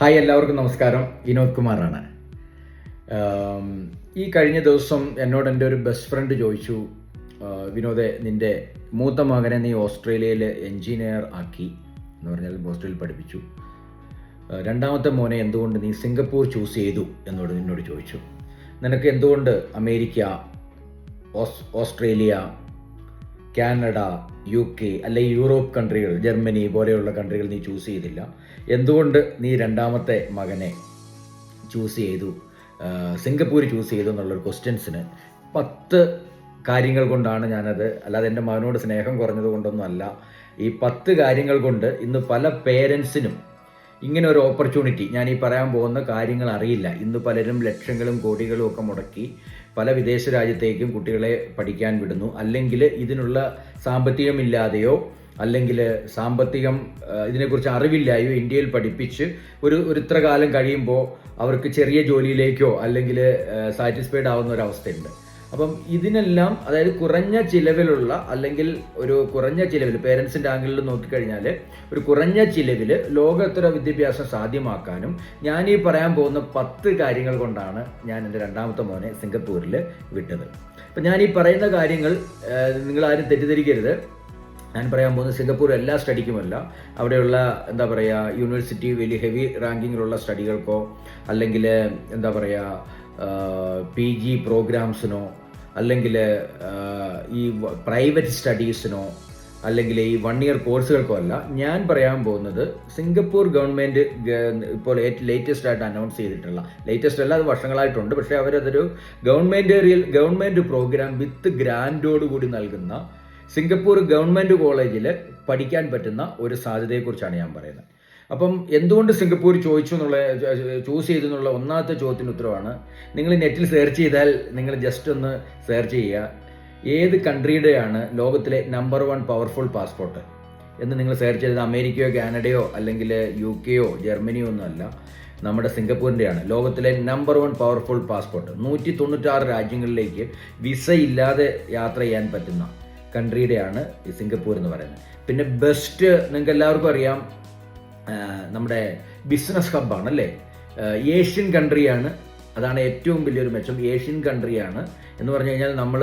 Hi, എല്ലാവർക്കും നമസ്കാരം. വിനോദ് കുമാറാണ്. ഈ കഴിഞ്ഞ ദിവസം എന്നോട് എൻ്റെ ഒരു ബെസ്റ്റ് ഫ്രണ്ട് ചോദിച്ചു, വിനോദെ, നിൻ്റെ മൂത്ത മകനെ നീ ഓസ്ട്രേലിയയിൽ എൻജിനീയർ ആക്കി എന്ന് പറഞ്ഞാൽ ഓസ്ട്രേലിയയിൽ പഠിപ്പിച്ചു, രണ്ടാമത്തെ മോനെ എന്തുകൊണ്ട് നീ സിംഗപ്പൂർ ചൂസ് ചെയ്തു എന്നോട് ചോദിച്ചു. നിനക്ക് എന്തുകൊണ്ട് അമേരിക്ക, ഓസ്ട്രേലിയ, കാനഡ, UK അല്ലെങ്കിൽ യൂറോപ്പ് കൺട്രികൾ, ജർമ്മനി പോലെയുള്ള കൺട്രികൾ നീ ചൂസ് ചെയ്തില്ല? എന്തുകൊണ്ട് നീ രണ്ടാമത്തെ മകനെ ചൂസ് ചെയ്തു, സിംഗപ്പൂർ ചൂസ് ചെയ്തു എന്നുള്ളൊരു ക്വസ്റ്റ്യൻസിന് 10 കാര്യങ്ങൾ കൊണ്ടാണ് ഞാനത്, അല്ലാതെ എൻ്റെ മകനോട് സ്നേഹം കുറഞ്ഞത് കൊണ്ടൊന്നും അല്ല. ഈ 10 കാര്യങ്ങൾ കൊണ്ട് ഇന്ന് പല പേരൻസിനും ഇങ്ങനെ ഒരു ഓപ്പർച്യൂണിറ്റി, ഞാൻ ഈ പറയാൻ പോകുന്ന കാര്യങ്ങൾ അറിയില്ല. ഇന്ന് പലരും ലക്ഷങ്ങളും കോടികളും ഒക്കെ മുടക്കി പല വിദേശ രാജ്യത്തേക്കും കുട്ടികളെ പഠിക്കാൻ വിടുന്നു. അല്ലെങ്കിൽ ഇതിനുള്ള സാമ്പത്തികമില്ലാതെയോ അല്ലെങ്കിൽ ഇതിനെക്കുറിച്ച് അറിവില്ലായോ ഇന്ത്യയിൽ പഠിപ്പിച്ച് ഒരു ഇത്ര കാലം കഴിയുമ്പോൾ അവർക്ക് ചെറിയ ജോലിയിലേക്കോ അല്ലെങ്കിൽ സാറ്റിസ്ഫൈഡ് ആവുന്ന ഒരവസ്ഥയുണ്ട്. അപ്പം ഇതിനെല്ലാം, അതായത് കുറഞ്ഞ ചിലവിലുള്ള അല്ലെങ്കിൽ ഒരു കുറഞ്ഞ ചിലവിൽ, പേരൻസിൻ്റെ ആംഗിളിൽ നോക്കിക്കഴിഞ്ഞാൽ ഒരു കുറഞ്ഞ ചിലവിൽ ലോകോത്തര വിദ്യാഭ്യാസം സാധ്യമാക്കാനും ഞാൻ ഈ പറയാൻ പോകുന്ന 10 കാര്യങ്ങൾ കൊണ്ടാണ് ഞാൻ എൻ്റെ രണ്ടാമത്തെ മോനെ സിംഗപ്പൂരിൽ വിട്ടത്. അപ്പം ഞാൻ ഈ പറയുന്ന കാര്യങ്ങൾ നിങ്ങളാരും തെറ്റിദ്ധരിക്കരുത്. ഞാൻ പറയാൻ പോകുന്നത് സിംഗപ്പൂർ എല്ലാ സ്റ്റഡിക്കുമല്ല, അവിടെയുള്ള യൂണിവേഴ്സിറ്റി വലിയ ഹെവി റാങ്കിങ്ങിലുള്ള സ്റ്റഡികൾക്കോ അല്ലെങ്കിൽ PG പ്രോഗ്രാംസിനോ അല്ലെങ്കിൽ ഈ പ്രൈവറ്റ് സ്റ്റഡീസിനോ അല്ലെങ്കിൽ ഈ 1 ഇയർ കോഴ്സുകൾക്കോ അല്ല. ഞാൻ പറയാൻ പോകുന്നത് സിംഗപ്പൂർ ഗവൺമെൻറ് ഇപ്പോൾ ലേറ്റസ്റ്റ് ആയിട്ട് അനൗൺസ് ചെയ്തിട്ടുള്ള, ലേറ്റസ്റ്റ് അല്ല, അത് വർഷങ്ങളായിട്ടുണ്ട്, പക്ഷേ അവരതൊരു ഗവൺമെൻറ് പ്രോഗ്രാം വിത്ത് ഗ്രാൻഡോടുകൂടി നൽകുന്ന സിംഗപ്പൂർ ഗവൺമെൻറ് കോളേജിൽ പഠിക്കാൻ പറ്റുന്ന ഒരു സാധ്യതയെക്കുറിച്ചാണ് ഞാൻ പറയുന്നത്. അപ്പം എന്തുകൊണ്ട് സിംഗപ്പൂർ ചൂസ് ചെയ്തു എന്നുള്ള ഒന്നാമത്തെ ചോദ്യത്തിന് ഉത്തരവാണ്, നിങ്ങൾ നെറ്റിൽ സെർച്ച് ചെയ്താൽ, നിങ്ങൾ ജസ്റ്റ് ഒന്ന് സെർച്ച് ചെയ്യുക, ഏത് കൺട്രിയുടെയാണ് ലോകത്തിലെ നമ്പർ 1 പവർഫുൾ പാസ്പോർട്ട് എന്ന് നിങ്ങൾ സെർച്ച് ചെയ്തത് അമേരിക്കയോ കാനഡയോ അല്ലെങ്കിൽ UK ജർമ്മനിയോ ഒന്നുമല്ല, നമ്മുടെ സിംഗപ്പൂരിൻ്റെയാണ് ലോകത്തിലെ നമ്പർ 1 പവർഫുൾ പാസ്പോർട്ട്. 196 രാജ്യങ്ങളിലേക്ക് വിസ ഇല്ലാതെ യാത്ര ചെയ്യാൻ പറ്റുന്ന കൺട്രിയുടെയാണ് ഈ സിംഗപ്പൂർ എന്ന് പറയുന്നത്. പിന്നെ ബെസ്റ്റ്, നിങ്ങൾക്ക് എല്ലാവർക്കും അറിയാം, നമ്മുടെ ബിസിനസ് ഹബ്ബാണ് അല്ലേ, ഏഷ്യൻ കൺട്രിയാണ്. അതാണ് ഏറ്റവും വലിയൊരു മെച്ചം, ഏഷ്യൻ കൺട്രിയാണ് എന്ന് പറഞ്ഞു കഴിഞ്ഞാൽ നമ്മൾ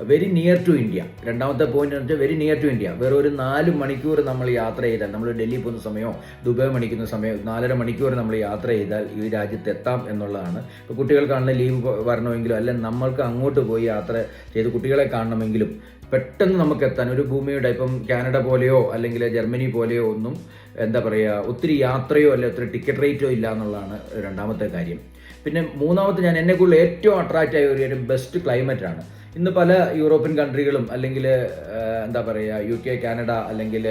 വെരി നിയർ ടു ഇന്ത്യ. രണ്ടാമത്തെ പോയിന്റ് എന്ന് വെച്ചാൽ വെരി നിയർ ടു ഇന്ത്യ. വേറെ ഒരു 4 മണിക്കൂർ നമ്മൾ യാത്ര ചെയ്താൽ, നമ്മൾ ഡൽഹി പോകുന്ന സമയമോ ദുബായ് മണിക്കുന്ന സമയം 4.5 മണിക്കൂർ നമ്മൾ യാത്ര ചെയ്താൽ ഈ രാജ്യത്ത് എത്താം എന്നുള്ളതാണ്. ഇപ്പോൾ കുട്ടികൾക്കാണെങ്കിൽ ലീവ് വരണമെങ്കിലും അല്ലെങ്കിൽ നമ്മൾക്ക് അങ്ങോട്ട് പോയി യാത്ര ചെയ്ത് കുട്ടികളെ കാണണമെങ്കിലും പെട്ടെന്ന് നമുക്ക് എത്താൻ, ഒരു ഭൂമിയുടെ, ഇപ്പം കാനഡ പോലെയോ അല്ലെങ്കിൽ ജർമ്മനി പോലെയോ ഒന്നും ഒത്തിരി യാത്രയോ അല്ലെ ഒത്തിരി ടിക്കറ്റ് റേറ്റോ ഇല്ല എന്നുള്ളതാണ് രണ്ടാമത്തെ കാര്യം. പിന്നെ മൂന്നാമത്തെ, എന്നെക്കുള്ള ഏറ്റവും അട്രാക്റ്റ് ആയ ഒരു ബെസ്റ്റ് ക്ലൈമറ്റാണ്. ഇന്ന് പല യൂറോപ്യൻ കൺട്രികളും അല്ലെങ്കിൽ UK കാനഡ അല്ലെങ്കിൽ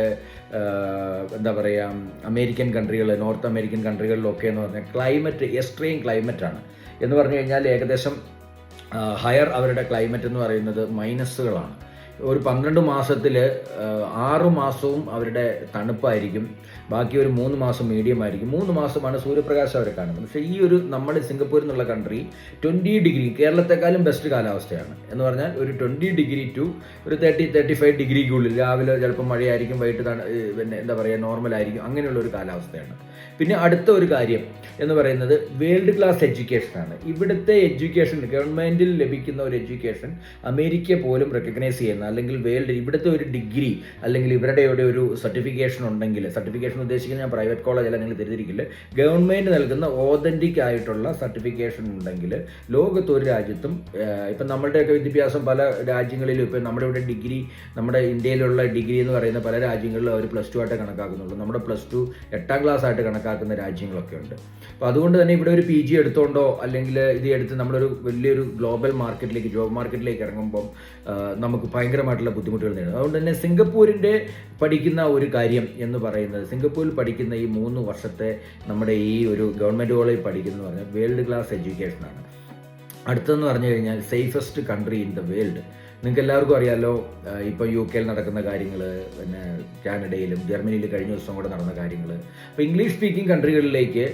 അമേരിക്കൻ കൺട്രികൾ, നോർത്ത് അമേരിക്കൻ കൺട്രികളിലൊക്കെ എന്ന് പറഞ്ഞാൽ ക്ലൈമറ്റ് എക്സ്ട്രീം ക്ലൈമറ്റാണ്. എന്ന് പറഞ്ഞു കഴിഞ്ഞാൽ ഏകദേശം ഹയർ അവരുടെ ക്ലൈമറ്റ് എന്ന് പറയുന്നത് മൈനസുകളാണ്. ഒരു 12 മാസത്തിൽ 6 മാസവും അവരുടെ തണുപ്പായിരിക്കും, ബാക്കി ഒരു 3 മാസം മീഡിയം ആയിരിക്കും, 3 മാസമാണ് സൂര്യപ്രകാശം അവരെ കാണുന്നത്. പക്ഷേ ഈ ഒരു നമ്മുടെ സിംഗപ്പൂർ എന്നുള്ള കൺട്രി 20 ഡിഗ്രി, കേരളത്തെക്കാളും ബെസ്റ്റ് കാലാവസ്ഥയാണ്. എന്ന് പറഞ്ഞാൽ ഒരു 20 ഡിഗ്രി ടു ഒരു 30-35 ഡിഗ്രിക്കുള്ളിൽ, രാവിലെ ചിലപ്പോൾ മഴയായിരിക്കും, വൈകിട്ട് നോർമലായിരിക്കും, അങ്ങനെയുള്ള ഒരു കാലാവസ്ഥയാണ്. പിന്നെ അടുത്ത ഒരു കാര്യം എന്ന് പറയുന്നത് വേൾഡ് ക്ലാസ് എഡ്യൂക്കേഷനാണ്. ഇവിടുത്തെ എഡ്യൂക്കേഷൻ, ഗവൺമെൻറ്റിൽ ലഭിക്കുന്ന ഒരു എഡ്യൂക്കേഷൻ അമേരിക്ക പോലും റെക്കഗ്നൈസ് ചെയ്യുന്ന, അല്ലെങ്കിൽ ഇവിടുത്തെ ഒരു ഡിഗ്രി അല്ലെങ്കിൽ ഇവരുടെ ഒരു സർട്ടിഫിക്കേഷൻ ഉണ്ടെങ്കിൽ, സർട്ടിഫിക്കേഷൻ ഉദ്ദേശിക്കുന്നത് ഞാൻ പ്രൈവറ്റ് കോളേജ് അല്ല, നിങ്ങൾ തിരിച്ചിരിക്കില്ല, ഗവൺമെൻറ് നൽകുന്ന ഓതൻറ്റിക് ആയിട്ടുള്ള സർട്ടിഫിക്കേഷൻ ഉണ്ടെങ്കിൽ ലോകത്ത് ഒരു രാജ്യത്തും, ഇപ്പം നമ്മുടെയൊക്കെ വിദ്യാഭ്യാസം പല രാജ്യങ്ങളിലും, ഇപ്പം നമ്മുടെ ഇവിടെ ഡിഗ്രി, നമ്മുടെ ഇന്ത്യയിലുള്ള ഡിഗ്രി എന്ന് പറയുന്ന പല രാജ്യങ്ങളിലും അവർ +2 ആയിട്ട് കണക്കാക്കുന്നുള്ളൂ. നമ്മുടെ +2 8ാം ക്ലാസ് ആയിട്ട് കണക്കാക്കുന്ന രാജ്യങ്ങളൊക്കെ ഉണ്ട്. അപ്പോൾ അതുകൊണ്ട് തന്നെ ഇവിടെ ഒരു PG എടുത്തോണ്ടോ അല്ലെങ്കിൽ ഇത് എടുത്ത് നമ്മളൊരു വലിയൊരു ഗ്ലോബൽ മാർക്കറ്റിലേക്ക്, ജോബ് മാർക്കറ്റിലേക്ക് ഇറങ്ങുമ്പോൾ നമുക്ക് ഭയങ്കരമായിട്ടുള്ള ബുദ്ധിമുട്ടുകൾ നേരിടും. അതുകൊണ്ട് തന്നെ സിംഗപ്പൂരിൻ്റെ പഠിക്കുന്ന ഒരു കാര്യം എന്ന് പറയുന്നത്, സിംഗപ്പൂരിൽ പഠിക്കുന്ന ഈ 3 വർഷത്തെ നമ്മുടെ ഈ ഒരു ഗവൺമെൻറ് കോളേജ് പഠിക്കുന്നത് പറഞ്ഞാൽ വേൾഡ് ക്ലാസ് എഡ്യൂക്കേഷനാണ്. അടുത്തെന്ന് പറഞ്ഞു കഴിഞ്ഞാൽ safest country in the world. നിങ്ങൾക്ക് എല്ലാവർക്കും അറിയാമല്ലോ, ഇപ്പോൾ UK നടക്കുന്ന കാര്യങ്ങൾ, പിന്നെ കാനഡയിലും ജർമ്മനിയിലും കഴിഞ്ഞ ദിവസം കൂടെ നടന്ന കാര്യങ്ങൾ. അപ്പോൾ ഇംഗ്ലീഷ് സ്പീക്കിംഗ് കൺട്രികളിലേക്ക്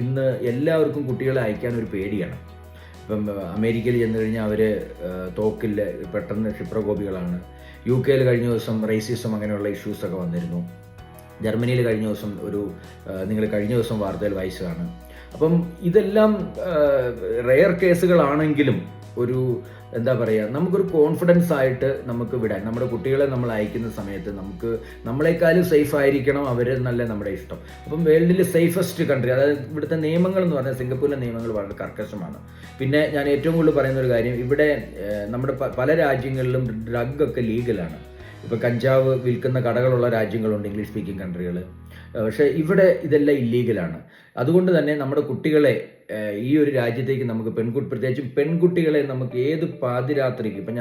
ഇന്ന് എല്ലാവർക്കും കുട്ടികളെ അയക്കാൻ ഒരു പേടിയാണ്. ഇപ്പം അമേരിക്കയിൽ ചെന്ന് കഴിഞ്ഞാൽ അവർ തോക്കില്ല, പെട്ടെന്ന് ക്ഷിപ്രകോപികളാണ്. UK കഴിഞ്ഞ ദിവസം റേസിസം അങ്ങനെയുള്ള ഇഷ്യൂസൊക്കെ വന്നിരുന്നു. ജർമ്മനിയിൽ കഴിഞ്ഞ ദിവസം നിങ്ങൾ കഴിഞ്ഞ ദിവസം വാർത്തയിൽ വായിച്ചതാണ്. അപ്പം ഇതെല്ലാം റെയർ കേസുകളാണെങ്കിലും ഒരു എന്താ പറയുക, നമുക്കൊരു കോൺഫിഡൻസ് ആയിട്ട് നമുക്ക് വിടാൻ, നമ്മുടെ കുട്ടികളെ നമ്മൾ അയക്കുന്ന സമയത്ത് നമ്മളെക്കാളും സേഫ് ആയിരിക്കണം അവരെന്നല്ല നമ്മുടെ ഇഷ്ടം. അപ്പം വേൾഡിൽ സേഫസ്റ്റ് കൺട്രി, അതായത് ഇവിടുത്തെ നിയമങ്ങൾ എന്ന് പറഞ്ഞാൽ സിംഗപ്പൂരിലെ നിയമങ്ങൾ വളരെ കർക്കശമാണ്. പിന്നെ ഞാൻ ഏറ്റവും കൂടുതൽ പറയുന്ന ഒരു കാര്യം, ഇവിടെ നമ്മുടെ പല രാജ്യങ്ങളിലും ഡ്രഗ് ഒക്കെ ലീഗലാണ്. ഇപ്പോൾ കഞ്ചാവ് വിൽക്കുന്ന കടകളുള്ള രാജ്യങ്ങളുണ്ട്, ഇംഗ്ലീഷ് സ്പീക്കിംഗ് കൺട്രികൾ. പക്ഷേ ഇവിടെ ഇതെല്ലാം ഇല്ലീഗലാണ്. അതുകൊണ്ട് തന്നെ നമ്മുടെ കുട്ടികളെ ഈ ഒരു രാജ്യത്തേക്ക് നമുക്ക് പ്രത്യേകിച്ചും പെൺകുട്ടികളെ നമുക്ക് ഏത് പാതിരാത്രിക്ക്, ഇപ്പം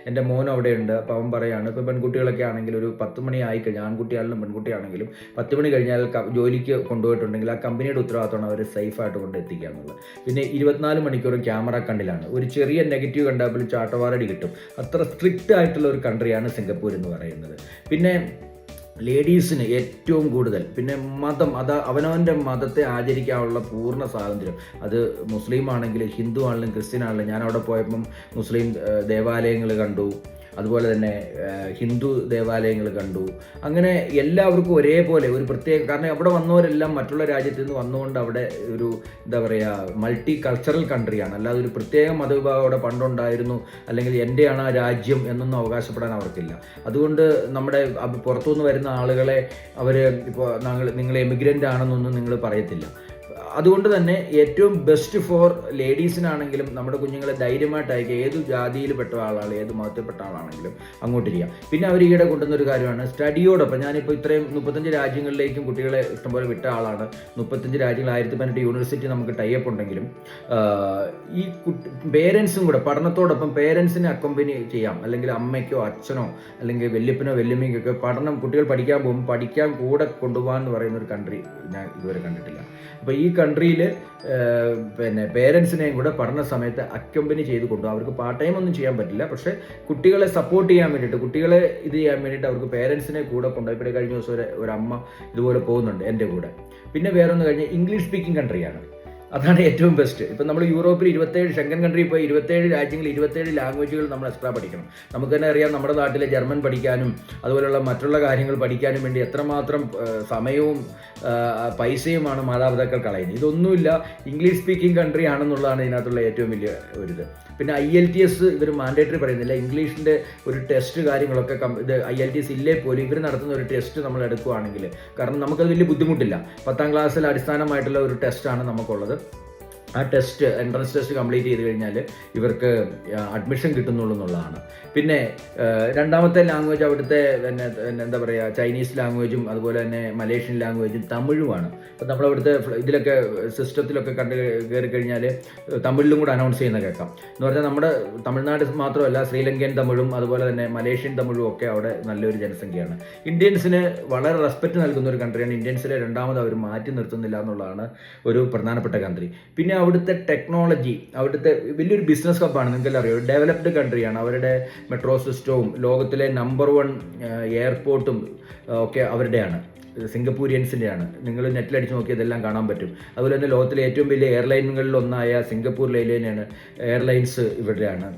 എൻ്റെ മോൻ അവിടെയുണ്ട്, അപ്പോൾ അവൻ പറയാണ്, ഇപ്പോൾ പെൺകുട്ടികളൊക്കെ ആണെങ്കിൽ ഒരു 10 മണി ആയിക്കഴിഞ്ഞാൽ, ആൺകുട്ടിയാണെങ്കിലും പെൺകുട്ടിയാണെങ്കിലും 10 മണി കഴിഞ്ഞാൽ ജോലിക്ക് കൊണ്ടുപോയിട്ടുണ്ടെങ്കിൽ ആ കമ്പനിയുടെ ഉത്തരവാദിത്തമാണ് അവരെ സേഫായിട്ട് കൊണ്ട് എത്തിക്കുക എന്നുള്ളത്. പിന്നെ 24 മണിക്കൂറും ക്യാമറ കണ്ണിലാണ്. ഒരു ചെറിയ നെഗറ്റീവ് കണ്ടാൽ പോലും ചാട്ടവാറടി കിട്ടും. അത്ര സ്ട്രിക്റ്റ് ആയിട്ടുള്ള ഒരു കൺട്രിയാണ് സിംഗപ്പൂർ എന്ന് പറയുന്നത്. പിന്നെ ലേഡീസിന് ഏറ്റവും കൂടുതൽ, പിന്നെ മതം, അവനവൻ്റെ മതത്തെ ആചരിക്കാനുള്ള പൂർണ്ണ സ്വാതന്ത്ര്യം. അത് മുസ്ലിം ആണെങ്കിലും ഹിന്ദു ആണെങ്കിലും ക്രിസ്ത്യൻ ആണെങ്കിലും, ഞാൻ അവിടെ പോയപ്പം മുസ്ലിം ദേവാലയങ്ങൾ കണ്ടു, അതുപോലെ തന്നെ ഹിന്ദു ദേവാലയങ്ങൾ കണ്ടു. അങ്ങനെ എല്ലാവർക്കും ഒരേപോലെ ഒരു പ്രത്യേക, കാരണം അവിടെ വന്നവരെല്ലാം മറ്റുള്ള രാജ്യത്ത് നിന്ന് വന്നുകൊണ്ട് അവിടെ ഒരു എന്താ പറയുക മൾട്ടി കൾച്ചറൽ കൺട്രിയാണ്. അല്ലാതെ ഒരു പ്രത്യേക മതവിഭാഗം അവിടെ പണ്ടുണ്ടായിരുന്നു, അല്ലെങ്കിൽ എൻ്റെയാണ് ആ രാജ്യം എന്നൊന്നും അവകാശപ്പെടാൻ അവർക്കില്ല. അതുകൊണ്ട് നമ്മുടെ പുറത്തുനിന്ന് വരുന്ന ആളുകളെ അവർ ഇപ്പോൾ നിങ്ങൾ എമിഗ്രൻ്റ് ആണെന്നൊന്നും നിങ്ങൾ പറയത്തില്ല. അതുകൊണ്ട് തന്നെ ഏറ്റവും ബെസ്റ്റ് ഫോർ ലേഡീസിനാണെങ്കിലും നമ്മുടെ കുഞ്ഞുങ്ങളെ ധൈര്യമായിട്ട് അയക്കുക. ഏത് ജാതിയിൽ പെട്ട ആളാണ്, ഏത് മതത്തിൽപ്പെട്ട ആളാണെങ്കിലും അങ്ങോട്ടിരിക്കുക. പിന്നെ അവർ ഈയിടെ കൊണ്ടുവന്ന ഒരു കാര്യമാണ് സ്റ്റഡിയോടൊപ്പം. ഞാനിപ്പോൾ ഇത്രയും 35 രാജ്യങ്ങളിലേക്കും കുട്ടികളെ ഇഷ്ടംപോലെ വിട്ട ആളാണ്. 35 രാജ്യങ്ങൾ, 1018 യൂണിവേഴ്സിറ്റി നമുക്ക് ടൈപ്പ് ഉണ്ടെങ്കിലും ഈ പേരൻസും കൂടെ പഠനത്തോടൊപ്പം പേരൻസിനെ അക്കമ്പനി ചെയ്യാം. അല്ലെങ്കിൽ അമ്മയ്ക്കോ അച്ഛനോ അല്ലെങ്കിൽ വല്യപ്പനോ വല്യമ്മയ്ക്കൊക്കെ കുട്ടികൾ പഠിക്കാൻ പോകുമ്പോൾ പഠിക്കാൻ കൂടെ കൊണ്ടുപോകാൻ പറയുന്ന ഒരു കൺട്രി ഞാൻ ഇതുവരെ കണ്ടിട്ടില്ല. അപ്പോൾ ഈ കൺട്രിയിൽ പിന്നെ പേരൻസിനെയും കൂടെ പഠന സമയത്ത് അക്കമ്പനി ചെയ്ത് കൊണ്ടുപോകും. അവർക്ക് പാർട്ട് ടൈം ഒന്നും ചെയ്യാൻ പറ്റില്ല, പക്ഷേ കുട്ടികളെ സപ്പോർട്ട് ചെയ്യാൻ വേണ്ടിയിട്ട്, കുട്ടികളെ ഇത് ചെയ്യാൻ വേണ്ടിയിട്ട് അവർക്ക് പേരൻസിനെ കൂടെ കൊണ്ടുപോയി. ഇവിടെ കഴിഞ്ഞ ദിവസം ഒരു അമ്മ ഇതുപോലെ പോകുന്നുണ്ട് എൻ്റെ കൂടെ. പിന്നെ വേറൊന്ന് കഴിഞ്ഞാൽ ഇംഗ്ലീഷ് സ്പീക്കിംഗ് കൺട്രിയാണ്. അതാണ് ഏറ്റവും ബെസ്റ്റ്. ഇപ്പം നമ്മൾ യൂറോപ്പിൽ 27 ഷെങ്കൻ കൺട്രിയിൽ പോയി 27 രാജ്യങ്ങൾ 27 ലാംഗ്വേജുകൾ നമ്മൾ എക്സ്ട്രാ പഠിക്കണം. നമുക്ക് തന്നെ അറിയാം, നമ്മുടെ നാട്ടിലെ ജർമ്മൻ പഠിക്കാനും അതുപോലെയുള്ള മറ്റുള്ള കാര്യങ്ങൾ പഠിക്കാനും വേണ്ടി എത്രമാത്രം സമയവും പൈസയുമാണ് മാതാപിതാക്കൾ കളയുന്നത്. ഇതൊന്നുമില്ല, ഇംഗ്ലീഷ് സ്പീക്കിംഗ് കൺട്രി ആണെന്നുള്ളതാണ് ഇതിനകത്തുള്ള ഏറ്റവും വലിയ ഒരിത്. പിന്നെ IELTS ഇവർ മാൻഡേറ്ററി പറയുന്നില്ല. ഇംഗ്ലീഷിൻ്റെ ഒരു ടെസ്റ്റ് കാര്യങ്ങളൊക്കെ ഇത് IELTS ഇല്ലേ പോലും ഇവർ നടത്തുന്ന ഒരു ടെസ്റ്റ് നമ്മൾ എടുക്കുകയാണെങ്കിൽ, കാരണം നമുക്കത് വലിയ ബുദ്ധിമുട്ടില്ല. 10ാം ക്ലാസ്സിൽ അടിസ്ഥാനമായിട്ടുള്ള ഒരു ടെസ്റ്റാണ് നമുക്കുള്ളത്. ആ ടെസ്റ്റ്, എൻട്രൻസ് ടെസ്റ്റ് കംപ്ലീറ്റ് ചെയ്ത് കഴിഞ്ഞാൽ ഇവർക്ക് അഡ്മിഷൻ കിട്ടുന്നുള്ളൂ എന്നുള്ളതാണ്. പിന്നെ രണ്ടാമത്തെ ലാംഗ്വേജ് അവിടുത്തെ എന്താ പറയുക ചൈനീസ് ലാംഗ്വേജും അതുപോലെ തന്നെ മലേഷ്യൻ ലാംഗ്വേജും തമിഴുമാണ്. അപ്പോൾ നമ്മളവിടുത്തെ ഇതിലൊക്കെ സിസ്റ്റത്തിലൊക്കെ കയറി കഴിഞ്ഞാൽ തമിഴിലും കൂടെ അനൗൺസ് ചെയ്യുന്ന കേൾക്കാം. എന്ന് പറഞ്ഞാൽ നമ്മുടെ തമിഴ്നാട് മാത്രമല്ല, ശ്രീലങ്കൻ തമിഴും അതുപോലെ തന്നെ മലേഷ്യൻ തമിഴും ഒക്കെ അവിടെ നല്ലൊരു ജനസംഖ്യയാണ്. ഇന്ത്യൻസിന് വളരെ റെസ്പെക്റ്റ് നൽകുന്ന ഒരു കൺട്രിയാണ്. ഇന്ത്യൻസിനെ രണ്ടാമത് അവർ മാറ്റി നിർത്തുന്നില്ല എന്നുള്ളതാണ് ഒരു പ്രധാനപ്പെട്ട കൺട്രി. പിന്നെ അവിടുത്തെ ടെക്നോളജി, അവിടുത്തെ വലിയൊരു ബിസിനസ് ഹബ്ബാണ്. നിങ്ങൾക്കെല്ലാം അറിയാം, ഡെവലപ്ഡ് കൺട്രിയാണ്. അവരുടെ മെട്രോ സിസ്റ്റവും ലോകത്തിലെ നമ്പർ 1 എയർപോർട്ടും ഒക്കെ അവരുടെയാണ്, സിംഗപ്പൂരിയൻസിൻ്റെയാണ്. നിങ്ങൾ നെറ്റിലടിച്ച് നോക്കി ഇതെല്ലാം കാണാൻ പറ്റും. അതുപോലെ തന്നെ ലോകത്തിലെ ഏറ്റവും വലിയ എയർലൈനുകളിലൊന്നായ സിംഗപ്പൂർ എയർലൈൻസ് ഇവിടെയാണ്.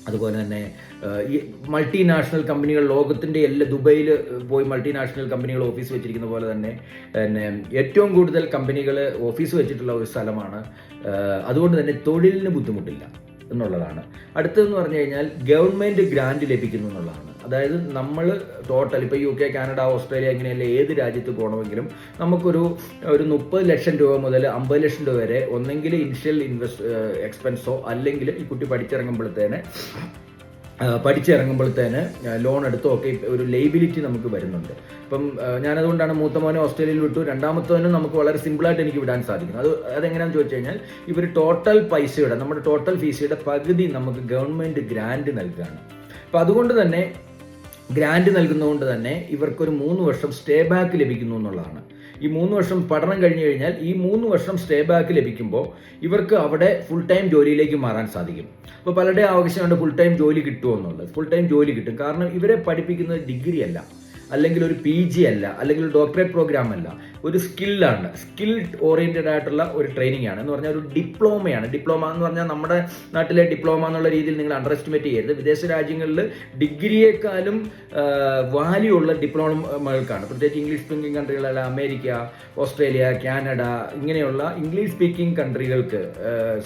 അതുപോലെ തന്നെ ഈ മൾട്ടിനാഷണൽ കമ്പനികൾ, ലോകത്തിൻ്റെ ദുബൈയിൽ പോയി മൾട്ടിനാഷണൽ കമ്പനികൾ ഓഫീസ് വെച്ചിരിക്കുന്ന പോലെ തന്നെ ഏറ്റവും കൂടുതൽ കമ്പനികൾ ഓഫീസ് വെച്ചിട്ടുള്ള ഒരു സ്ഥലമാണ്. അതുകൊണ്ട് തന്നെ തൊഴിലിന് ബുദ്ധിമുട്ടില്ല എന്നുള്ളതാണ്. അടുത്തതെന്ന് പറഞ്ഞു കഴിഞ്ഞാൽ ഗവൺമെൻറ് ഗ്രാൻഡ് ലഭിക്കുന്നു എന്നുള്ളതാണ്. അതായത് നമ്മൾ ടോട്ടൽ ഇപ്പോൾ UK, കാനഡ, ഓസ്ട്രേലിയ ഇങ്ങനെയല്ല ഏത് രാജ്യത്ത് പോകണമെങ്കിലും നമുക്കൊരു 30 ലക്ഷം രൂപ മുതൽ 50 ലക്ഷം രൂപ വരെ ഒന്നെങ്കിൽ ഇനിഷ്യൽ എക്സ്പെൻസോ അല്ലെങ്കിൽ ഈ കുട്ടി പഠിച്ചിറങ്ങുമ്പോഴത്തേന് ലോൺ എടുത്തോ ഒക്കെ ഒരു ലൈബിലിറ്റി നമുക്ക് വരുന്നുണ്ട്. അപ്പം ഞാനതുകൊണ്ടാണ് മൂത്ത മോനെ ഓസ്ട്രേലിയയിൽ വിട്ടു, രണ്ടാമത്തവനും നമുക്ക് വളരെ സിമ്പിളായിട്ട് എനിക്ക് വിടാൻ സാധിക്കും. അതെങ്ങനെയാണെന്ന് ചോദിച്ചു കഴിഞ്ഞാൽ ഇവർ ടോട്ടൽ പൈസയുടെ, നമ്മുടെ ടോട്ടൽ ഫീസിയുടെ പകുതി നമുക്ക് ഗവൺമെൻറ് ഗ്രാൻഡ് നൽകുകയാണ്. അപ്പോൾ അതുകൊണ്ട് തന്നെ ഗ്രാൻഡ് നൽകുന്നതുകൊണ്ട് തന്നെ ഇവർക്കൊരു 3 വർഷം സ്റ്റേ ബാക്ക് ലഭിക്കുന്നു എന്നുള്ളതാണ്. ഈ 3 വർഷം പഠനം കഴിഞ്ഞു കഴിഞ്ഞാൽ ഈ 3 വർഷം സ്റ്റേ ബാക്ക് ലഭിക്കുമ്പോൾ ഇവർക്ക് അവിടെ ഫുൾ ടൈം ജോലിയിലേക്ക് മാറാൻ സാധിക്കും. അപ്പോൾ പലരുടെ ആവശ്യമുണ്ട് ഫുൾ ടൈം ജോലി കിട്ടുമോ എന്നുള്ളത്. ഫുൾ ടൈം ജോലി കിട്ടും. കാരണം ഇവരെ പഠിപ്പിക്കുന്നത് ഡിഗ്രി അല്ല, അല്ലെങ്കിൽ ഒരു PG അല്ല, അല്ലെങ്കിൽ ഒരു ഡോക്ടറേറ്റ് പ്രോഗ്രാം അല്ല. ഒരു സ്കില്ലാണ്, സ്കിൽ ഓറിയൻറ്റഡ് ആയിട്ടുള്ള ഒരു ട്രെയിനിങ് ആണ്. എന്ന് പറഞ്ഞാൽ ഒരു ഡിപ്ലോമയാണ്. ഡിപ്ലോമ എന്ന് പറഞ്ഞാൽ നമ്മുടെ നാട്ടിലെ ഡിപ്ലോമ എന്നുള്ള രീതിയിൽ നിങ്ങൾ അണ്ടർ എസ്റ്റിമേറ്റ് ചെയ്യരുത്. വിദേശ രാജ്യങ്ങളിൽ ഡിഗ്രിയേക്കാളും വാല്യൂ ഉള്ള ഡിപ്ലോമകൾക്കാണ്. പ്രത്യേകിച്ച് ഇംഗ്ലീഷ് സ്പീക്കിംഗ് കൺട്രികളല്ല, അമേരിക്ക, ഓസ്ട്രേലിയ, കാനഡ ഇങ്ങനെയുള്ള ഇംഗ്ലീഷ് സ്പീക്കിംഗ് കൺട്രികൾക്ക്,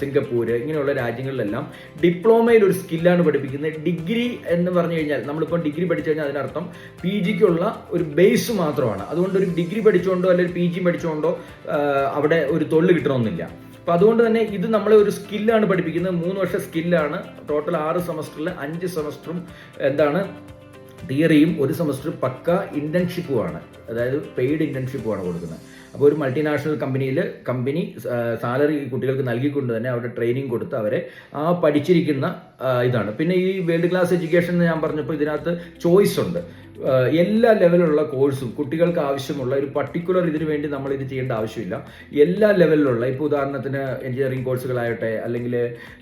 സിംഗപ്പൂർ ഇങ്ങനെയുള്ള രാജ്യങ്ങളിലെല്ലാം ഡിപ്ലോമയിൽ ഒരു സ്കില്ലാണ് പഠിപ്പിക്കുന്നത്. ഡിഗ്രി എന്ന് പറഞ്ഞു കഴിഞ്ഞാൽ നമ്മളിപ്പോൾ ഡിഗ്രി പഠിച്ചു കഴിഞ്ഞാൽ അതിനർത്ഥം പി ജിക്കുള്ള ഒരു ബേസ് മാത്രമാണ്. അതുകൊണ്ട് ഒരു ഡിഗ്രി പഠിച്ചുകൊണ്ടോ അല്ലെങ്കിൽ പി ജി പഠിച്ചുകൊണ്ടോ അവിടെ ഒരു തൊഴിൽ കിട്ടണമെന്നില്ല. അപ്പോൾ അതുകൊണ്ട് തന്നെ ഇത് നമ്മളെ ഒരു സ്കില്ലാണ് പഠിപ്പിക്കുന്നത്. 3 വർഷ സ്കില്ലാണ്. ടോട്ടൽ 6 സെമസ്റ്ററിൽ 5 സെമസ്റ്ററും എന്താണ് തിയറിയും 1 സെമസ്റ്റർ പക്ക ഇന്റേൺഷിപ്പുമാണ്, അതായത് പെയ്ഡ് ഇന്റേൺഷിപ്പുമാണ് കൊടുക്കുന്നത്. അപ്പോൾ ഒരു മൾട്ടിനാഷണൽ കമ്പനി സാലറി കുട്ടികൾക്ക് നൽകിക്കൊണ്ട് തന്നെ അവിടെ ട്രെയിനിങ് കൊടുത്ത് അവരെ ആ പഠിച്ചിരിക്കുന്ന ഇതാണ്. പിന്നെ ഈ വേൾഡ് ക്ലാസ് എഡ്യൂക്കേഷൻ എന്ന് ഞാൻ പറഞ്ഞപ്പോൾ ഇതിനകത്ത് ചോയ്സ് ഉണ്ട്. എല്ലാ ലെവലിലുള്ള കോഴ്സും കുട്ടികൾക്ക് ആവശ്യമുള്ള ഒരു പർട്ടിക്കുലർ ഇതിനു വേണ്ടി നമ്മൾ ഇത് ചെയ്യേണ്ട ആവശ്യമില്ല. എല്ലാ ലെവലിലുള്ള, ഇപ്പോൾ ഉദാഹരണത്തിന് എഞ്ചിനീയറിംഗ് കോഴ്സുകളായിട്ടെ, അല്ലെങ്കിൽ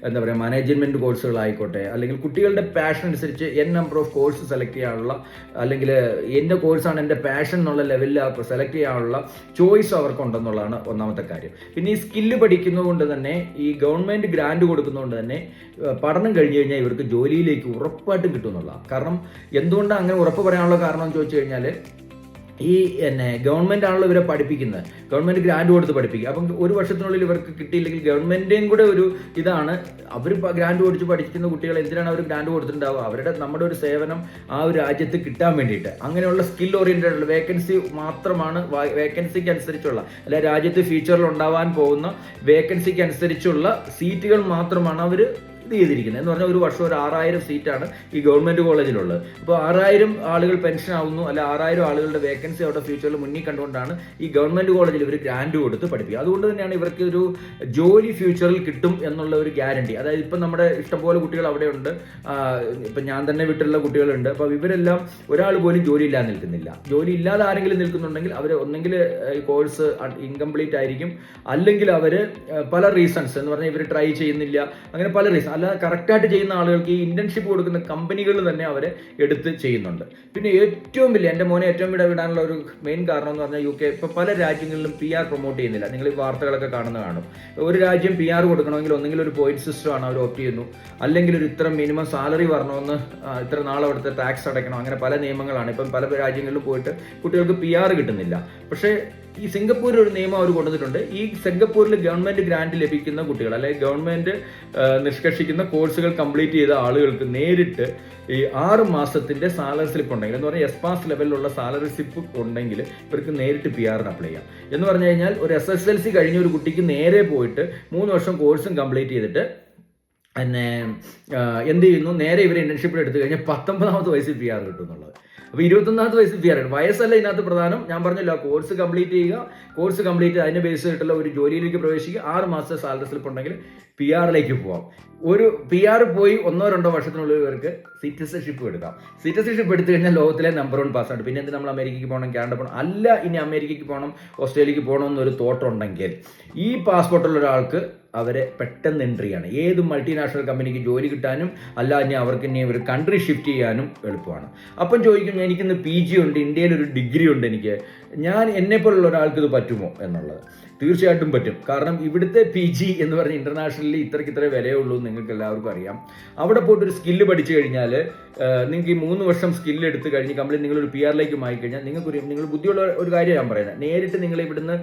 എന്താ പറയുക മാനേജ്മെൻറ്റ് കോഴ്സുകളായിക്കോട്ടെ, അല്ലെങ്കിൽ കുട്ടികളുടെ പാഷൻ അനുസരിച്ച് നമ്പർ ഓഫ് കോഴ്സ് സെലക്ട് ചെയ്യാനുള്ള, അല്ലെങ്കിൽ എൻ്റെ കോഴ്സാണ് എൻ്റെ പാഷൻ എന്നുള്ള ലെവലിൽ സെലക്ട് ചെയ്യാനുള്ള ചോയ്സ് അവർക്കുണ്ടെന്നുള്ളതാണ് ഒന്നാമത്തെ കാര്യം. പിന്നെ ഈ സ്കില്ല് പഠിക്കുന്നതുകൊണ്ട് തന്നെ ഈ ഗവൺമെൻറ് ഗ്രാൻഡ് കൊടുക്കുന്നതുകൊണ്ട് തന്നെ പഠനം കഴിഞ്ഞ് കഴിഞ്ഞാൽ ഇവർക്ക് ജോലിയിലേക്ക് ഉറപ്പായിട്ടും കിട്ടുമെന്നുള്ളതാണ്. കാരണം എന്തുകൊണ്ടാണ് അങ്ങനെ ഉറപ്പ് പറയാനുള്ള കാരണം എന്ന് ചോദിച്ചു കഴിഞ്ഞാൽ ഈ ഗവൺമെൻറ് ആണല്ലോ ഇവരെ പഠിപ്പിക്കുന്നത്, ഗവൺമെൻറ് ഗ്രാൻഡ് കൊടുത്ത് പഠിപ്പിക്കുക. അപ്പം 1 വർഷത്തിനുള്ളിൽ ഇവർക്ക് കിട്ടിയില്ലെങ്കിൽ ഗവൺമെൻറ്റേയും കൂടെ ഒരു ഇതാണ്, അവർ ഗ്രാൻഡ് കൊടുത്ത് പഠിക്കുന്ന കുട്ടികൾ എന്തിനാണ് അവർ ഗ്രാൻഡ് കൊടുത്തിട്ടുണ്ടാവുക? നമ്മുടെ ഒരു സേവനം ആ ഒരു രാജ്യത്ത് കിട്ടാൻ വേണ്ടിയിട്ട്. അങ്ങനെയുള്ള സ്കിൽ ഓറിയൻറ്റഡ് വേക്കൻസി മാത്രമാണ്, വേക്കൻസിക്ക് അനുസരിച്ചുള്ള അല്ലെ രാജ്യത്ത് ഫ്യൂച്ചറിൽ ഉണ്ടാവാൻ പോകുന്ന വേക്കൻസിക്ക് അനുസരിച്ചുള്ള സീറ്റുകൾ മാത്രമാണ് അവർ ചെയ്തിരിക്കുന്നത്. എന്ന് പറഞ്ഞാൽ ഒരു വർഷം ഒരു 6000 സീറ്റാണ് ഈ ഗവൺമെൻറ് കോളേജിലുള്ളത്. അപ്പോൾ 6000 ആളുകൾ പെൻഷൻ ആവുന്നു, അല്ല 6000 ആളുകളുടെ വേക്കൻസി അവിടെ ഫ്യൂച്ചറിൽ മുന്നിൽ കണ്ടുകൊണ്ടാണ് ഈ ഗവൺമെൻറ് കോളേജിൽ ഇവർ ഗ്രാൻഡ് കൊടുത്ത് പഠിപ്പിക്കുക. അതുകൊണ്ട് തന്നെയാണ് ഇവർക്ക് ഒരു ജോലി ഫ്യൂച്ചറിൽ കിട്ടും എന്നുള്ള ഒരു ഗ്യാരണ്ടി. അതായത് ഇപ്പം നമ്മുടെ ഇഷ്ടംപോലെ കുട്ടികൾ അവിടെ ഉണ്ട്, ഇപ്പം ഞാൻ തന്നെ വിട്ടുള്ള കുട്ടികളുണ്ട്. അപ്പോൾ ഇവരെല്ലാം ഒരാൾ പോലും ജോലി ഇല്ലാതെ നിൽക്കുന്നില്ല. ജോലി ഇല്ലാതെ ആരെങ്കിലും നിൽക്കുന്നുണ്ടെങ്കിൽ അവർ ഒന്നെങ്കിൽ കോഴ്സ് ഇൻകംപ്ലീറ്റ് ആയിരിക്കും, അല്ലെങ്കിൽ അവർ പല റീസൺസ് എന്ന് പറഞ്ഞാൽ ഇവർ ട്രൈ ചെയ്യുന്നില്ല, അങ്ങനെ പല റീസൺ. അല്ലാതെ കറക്റ്റായിട്ട് ചെയ്യുന്ന ആളുകൾക്ക് ഈ ഇന്റേൺഷിപ്പ് കൊടുക്കുന്ന കമ്പനികൾ തന്നെ അവരെ എടുത്ത് ചെയ്യുന്നുണ്ട്. പിന്നെ ഏറ്റവും വലിയ എൻ്റെ മോനെ ഏറ്റവും വിടാനുള്ള ഒരു മെയിൻ കാരണം എന്ന് പറഞ്ഞാൽ UK ഇപ്പോൾ പല രാജ്യങ്ങളിലും PR പ്രൊമോട്ട് ചെയ്യുന്നില്ല. നിങ്ങൾ ഈ വാർത്തകളൊക്കെ കാണും. ഒരു രാജ്യം PR കൊടുക്കണമെങ്കിൽ ഒന്നെങ്കിൽ ഒരു പോയിന്റ് സിസ്റ്റമാണ് അവർ ഓപ്റ്റ് ചെയ്യുന്നു, അല്ലെങ്കിൽ ഒരു ഇത്ര മിനിമം സാലറി വരണമെന്ന്, ഇത്ര നാൾ അവിടുത്തെ ടാക്സ് അടയ്ക്കണം, അങ്ങനെ പല നിയമങ്ങളാണ്. ഇപ്പം പല രാജ്യങ്ങളിലും പോയിട്ട് കുട്ടികൾക്ക് PR കിട്ടുന്നില്ല. പക്ഷേ ഈ സിംഗപ്പൂരിൽ ഒരു നിയമം അവർ കൊണ്ടുവന്നിട്ടുണ്ട്. ഈ സിംഗപ്പൂരിൽ ഗവൺമെൻറ് ഗ്രാൻഡ് ലഭിക്കുന്ന കുട്ടികൾ, അല്ലെങ്കിൽ ഗവൺമെൻറ് നിഷ്കർഷിക്കുന്ന കോഴ്സുകൾ കംപ്ലീറ്റ് ചെയ്ത ആളുകൾക്ക് നേരിട്ട് ഈ 6 മാസത്തിൻ്റെ സാലറി സ്ലിപ്പ് ഉണ്ടെങ്കിൽ, എന്ന് പറഞ്ഞാൽ SPAS ലെവലിലുള്ള സാലറി സ്ലിപ്പ് ഉണ്ടെങ്കിൽ ഇവർക്ക് നേരിട്ട് PR അപ്ലൈ ചെയ്യാം. എന്ന് പറഞ്ഞു കഴിഞ്ഞാൽ ഒരു SSLC കഴിഞ്ഞ ഒരു കുട്ടിക്ക് നേരെ പോയിട്ട് 3 വർഷം കോഴ്സും കംപ്ലീറ്റ് ചെയ്തിട്ട് പിന്നെ എന്ത് ചെയ്യുന്നു, നേരെ ഇവർ ഇന്റേൺഷിപ്പിൽ എടുത്തു കഴിഞ്ഞാൽ 19ാമത്തെ വയസ്സിൽ PR കിട്ടും എന്നുള്ളത്. അപ്പോൾ 21ാമത്തെ വയസ്സിൽ PR ആണ്. വയസ്സല്ല ഇതിനകത്ത് പ്രധാനം. ഞാൻ പറഞ്ഞല്ലോ, കോഴ്സ് കംപ്ലീറ്റ് ചെയ്യുക, കോഴ്സ് കംപ്ലീറ്റ് അതിന് ബേസ് ചെയ്തിട്ടുള്ള ഒരു ജോലിയിലേക്ക് പ്രവേശിക്കുക, 6 മാസത്തെ സാലറി സ്ലിപ്പ് ഉണ്ടെങ്കിൽ PR പോവാം. ഒരു PR പോയി 1-2 വർഷത്തിനുള്ളിൽ ഇവർക്ക് സിറ്റിസൺഷിപ്പ് എടുക്കാം. സിറ്റിസൺഷിപ്പ് എടുത്തു കഴിഞ്ഞാൽ ലോകത്തിലെ നമ്പർ 1 പാസ്സാണ്. പിന്നെ എന്ത് നമ്മൾ അമേരിക്കയ്ക്ക് പോകണം, കാനഡ പോകണം, അല്ല ഇനി അമേരിക്കയ്ക്ക് പോകണം, ഓസ്ട്രേലിയക്ക് പോകണം എന്നൊരു തോട്ടുണ്ടെങ്കിൽ ഈ പാസ്പോർട്ടുള്ള ഒരാൾക്ക് അവരെ പെട്ടെന്ന് എൻട്രിയാണ്. ഏത് മൾട്ടിനാഷണൽ കമ്പനിക്ക് ജോലി കിട്ടാനും അല്ല ഇനി അവർക്ക് ഇനി ഒരു കൺട്രി ഷിഫ്റ്റ് ചെയ്യാനും എളുപ്പമാണ്. അപ്പം ചോദിക്കും, എനിക്കിന്ന് PG ഉണ്ട്, ഇന്ത്യയിൽ ഒരു ഡിഗ്രി ഉണ്ട്, ഞാൻ എന്നെപ്പോലുള്ള ഒരാൾക്ക് ഇത് പറ്റുമോ എന്നുള്ളത്. തീർച്ചയായിട്ടും പറ്റും. കാരണം ഇവിടുത്തെ PG എന്ന് പറഞ്ഞാൽ ഇന്റർനാഷണലി ഇത്രയ്ക്ക് വിലയുള്ളൂ എന്ന് നിങ്ങൾക്ക് എല്ലാവർക്കും അറിയാം. അവിടെ പോയിട്ട് ഒരു സ്കില്ല് പഠിച്ചു കഴിഞ്ഞാൽ നിങ്ങൾക്ക് ഈ 3 വർഷം സ്കില്ല് എടുത്ത് കഴിഞ്ഞ് കംപ്ലീറ്റ് നിങ്ങളൊരു PR മാറിക്കഴിഞ്ഞാൽ നിങ്ങൾ ബുദ്ധിയുള്ള ഒരു കാര്യം ഞാൻ പറയുന്നത്. നേരിട്ട് നിങ്ങൾ ഇവിടുന്ന്